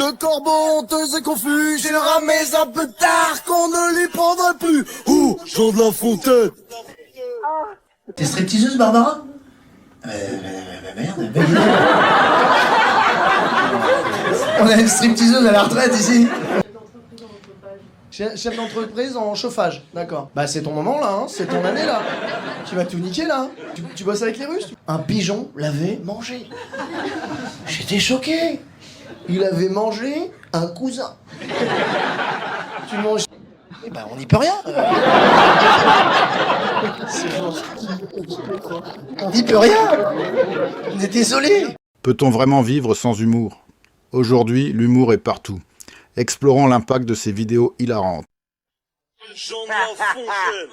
Le corbeau honteux et confus, j'ai le ramé un peu tard qu'on ne lui prendra plus. Ouh, Jean de La Fontaine. T'es stripteaseuse, Barbara? Merde, on a une stripteaseuse à la retraite ici. Chef d'entreprise en chauffage, d'accord. Bah c'est ton moment là, hein, c'est ton année là. Tu vas tout niquer là. Tu bosses avec les Russes? Un pigeon l'avait mangé. J'étais choqué. Il avait mangé un cousin. Tu manges... Eh ben on n'y peut rien. On n'y peut rien. On est désolé. Peut-on vraiment vivre sans humour? Aujourd'hui, l'humour est partout. Explorons l'impact de ces vidéos hilarantes. Jean de La Fontaine.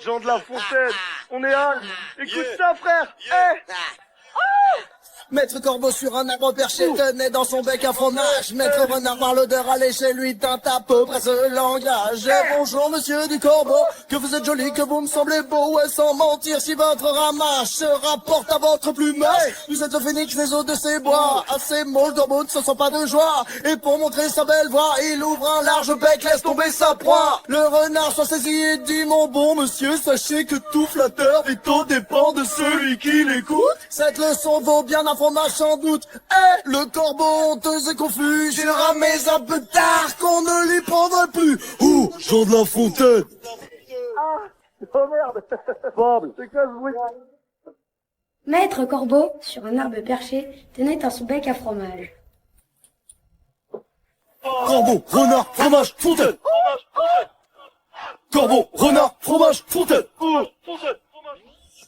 Jean de La Fontaine. On est un. Écoute ça, frère. Maître Corbeau sur un arbre perché tenait dans son bec un fromage. Maître Renard par l'odeur allait chez lui teint à peu près ce langage. Bonjour monsieur du Corbeau, que vous êtes joli, que vous me semblez beau. Ouais, sans mentir, si votre ramage se rapporte à votre plumage, vous êtes le phénix des eaux de ces bois. À ces mots, le Corbeau ne se sent pas de joie, et pour montrer sa belle voix, il ouvre un large bec, laisse tomber sa proie. Le renard soit saisi et dit: mon bon monsieur, sachez que tout flatteur vitaux dépend de celui qui l'écoute. Cette leçon vaut bien un fromage sans doute. Le corbeau honteux et confus, j'ai le ramé un peu tard qu'on ne lui prendra plus. Ouh, Jean de La Fontaine. Oh merde. Fable. C'est quoi ce bruit? Maître Corbeau, sur un arbre perché, tenait dans son bec à fromage. Corbeau, renard, fromage, fontaine. Corbeau, renard, fromage, fontaine.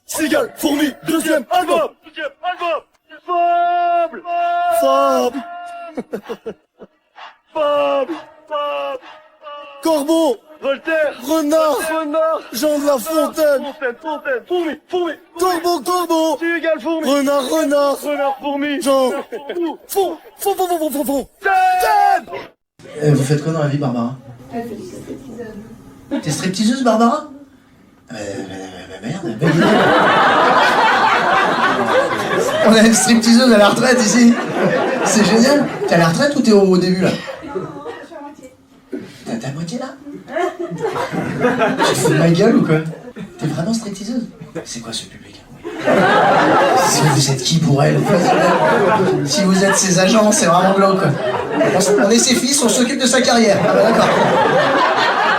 Cigale, fourmi, deuxième album. Fable. Fable. Fable. Corbeau, Voltaire, renard, Jean de La Fontaine. Fontaine, fourmi. Corbeau, cigale, fourmi. Renard, fourmi. Jean, fond. Vous faites quoi dans la vie, Barbara? T'es stripteaseuse, Barbara? Merde. On a une stripteaseuse à la retraite ici. C'est génial. T'es à la retraite ou t'es au début là? T'as la moitié là? Tu te fous de ma gueule ou quoi? T'es vraiment stripteaseuse? C'est quoi ce public? Si vous êtes qui pour elle? Si vous êtes ses agents, c'est vraiment glauque quoi. On est ses fils, on s'occupe de sa carrière. Ah bah d'accord.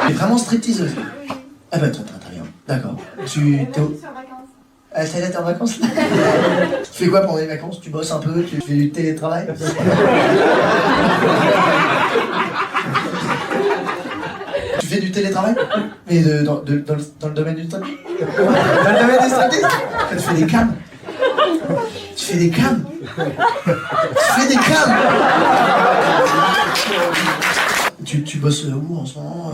T'es vraiment stripteaseuse? Ah bah très bien. D'accord. T'es où? Ah, t'es là, t'es en vacances? Tu fais quoi pendant les vacances? Tu bosses un peu? Tu fais du télétravail? Tu fais du télétravail? Mais dans le domaine du striptease? Dans le domaine du striptease? Tu fais des cams? Tu fais des cams? Tu bosses où en ce moment?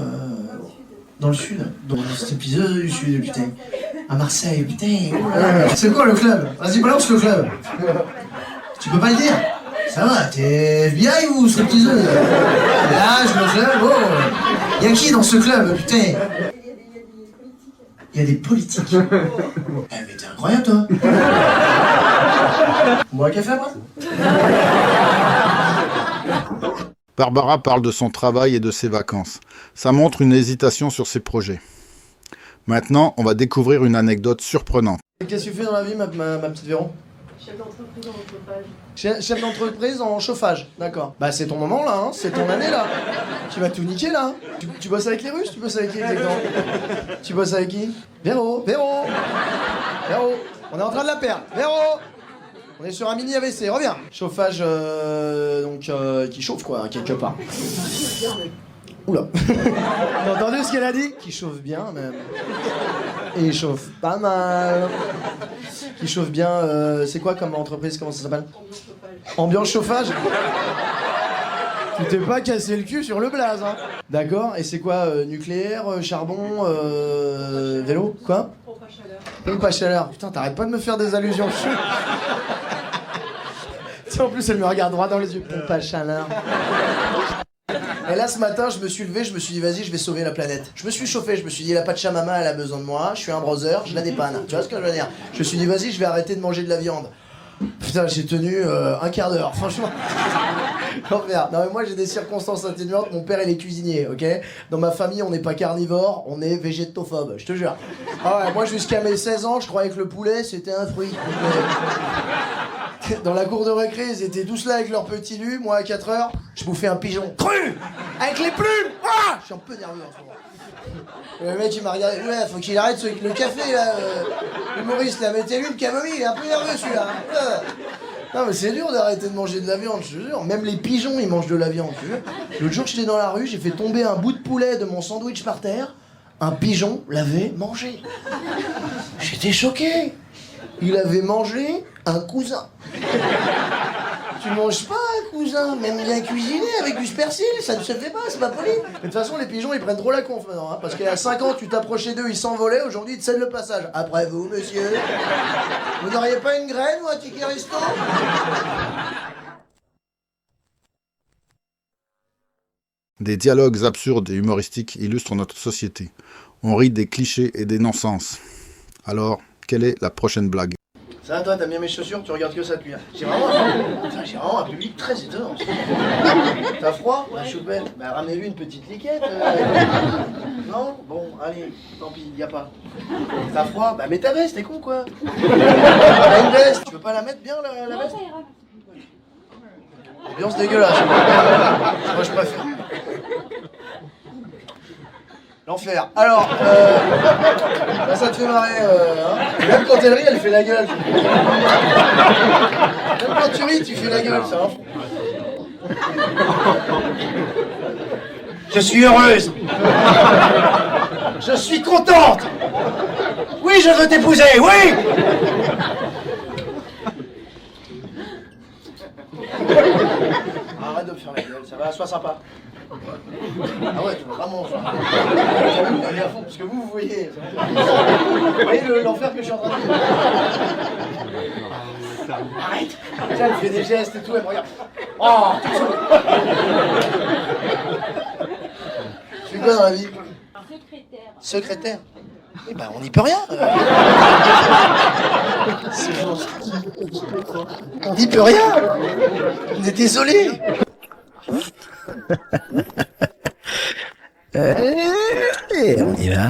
Dans le sud? Dans cet épisode du sud, putain. À Marseille, putain. C'est quoi le club? Vas-y, balance le club. Tu peux pas le dire? Ça va, t'es FBI ou stripteaseuse? L'âge, le club, oh. Y'a qui dans ce club, putain? Y'a des politiques. Eh mais t'es incroyable toi. On boit un café après? Barbara parle de son travail et de ses vacances. Ça montre une hésitation sur ses projets. Maintenant, on va découvrir une anecdote surprenante. Qu'est-ce que tu fais dans la vie, ma petite Véron? Chef d'entreprise en chauffage. Chef d'entreprise en chauffage, d'accord. Bah c'est ton moment là, hein, c'est ton année là. Tu vas tout niquer là. Tu bosses avec les Russes? Tu bosses avec qui exactement? Tu bosses avec qui? Véro. On est en train de la perdre. Véro. On est sur un mini AVC, reviens. Chauffage, qui chauffe quoi, quelque part. Oula. T'as entendu ce qu'elle a dit? Qui chauffe bien même. Et il chauffe pas mal. Qui chauffe bien, c'est quoi comme entreprise? Comment ça s'appelle? Ambiance chauffage. Tu t'es pas cassé le cul sur le blaze, hein. D'accord, et c'est quoi? Nucléaire, charbon, vélo? Quoi? Pompe à chaleur. Pompe à chaleur. Putain, t'arrêtes pas de me faire des allusions. En plus, elle me regarde droit dans les yeux. Pompe à chaleur. Et là, ce matin, je me suis levé, je me suis dit, vas-y, je vais sauver la planète. Je me suis chauffé, je me suis dit, la Pachamama, elle a besoin de moi, je suis un brother, je la dépanne. Tu vois ce que je veux dire? Je me suis dit, vas-y, je vais arrêter de manger de la viande. Putain, j'ai tenu un quart d'heure, franchement. L'enfer. Non mais moi j'ai des circonstances atténuantes, mon père il est cuisinier, ok? Dans ma famille on n'est pas carnivore, on est végétophobe, je te jure. Ah ouais, moi jusqu'à mes 16 ans, je croyais que le poulet c'était un fruit. Dans la cour de récré, ils étaient tous là avec leur petit lu, moi à 4 heures, je bouffais un pigeon cru avec les plumes. Ah, je suis un peu nerveux en ce moment. Le mec il m'a regardé, ouais, faut qu'il arrête le café là, l'humoriste là, mettez-lui le camomille, il est un peu nerveux celui-là. Non mais c'est dur d'arrêter de manger de la viande, je te jure. Même les pigeons ils mangent de la viande, tu vois. L'autre jour j'étais dans la rue, j'ai fait tomber un bout de poulet de mon sandwich par terre. Un pigeon l'avait mangé. J'étais choqué. Il avait mangé un cousin. Tu manges pas un cousin, même bien cuisiné avec du persil, ça ne se fait pas, c'est pas poli. Mais de toute façon, les pigeons ils prennent trop la conf maintenant, hein, parce qu'il y a 5 ans tu t'approchais d'eux, ils s'envolaient, aujourd'hui ils te cèdent le passage. Après vous, monsieur, vous n'auriez pas une graine ou un ticket resto? Des dialogues absurdes et humoristiques illustrent notre société. On rit des clichés et des non-sens. Alors, quelle est la prochaine blague? Ça va toi, t'as bien mes chaussures, tu regardes que ça depuis. J'ai vraiment un public très étonnant. T'as froid? Bah choupette, bah ramenez-lui une petite liquette. Non? Bon, allez, tant pis, y a pas. T'as froid? Bah mets ta veste, t'es con quoi? T'as une veste, tu peux pas la mettre bien la veste? Ambiance dégueulasse. Moi je préfère. L'enfer. Alors, bah, ça te fait marrer, hein. Même quand elle rit, elle fait la gueule. Même quand tu ris, tu fais la gueule, ça. Hein. Je suis heureuse. Je suis contente. Oui, je veux t'épouser, oui. Arrête de me faire la gueule, ça va, sois sympa. Ah ouais, tu veux vraiment aller à fond, parce que vous voyez. Vous voyez l'enfer que je suis en train de vivre. Arrête. Tiens, elle fait des gestes et tout, elle me regarde. Oh, tout ça. Tu fais quoi dans la vie? Secrétaire. Secrétaire? Eh ben, on n'y peut rien. On n'y peut rien. On est désolé. On y va.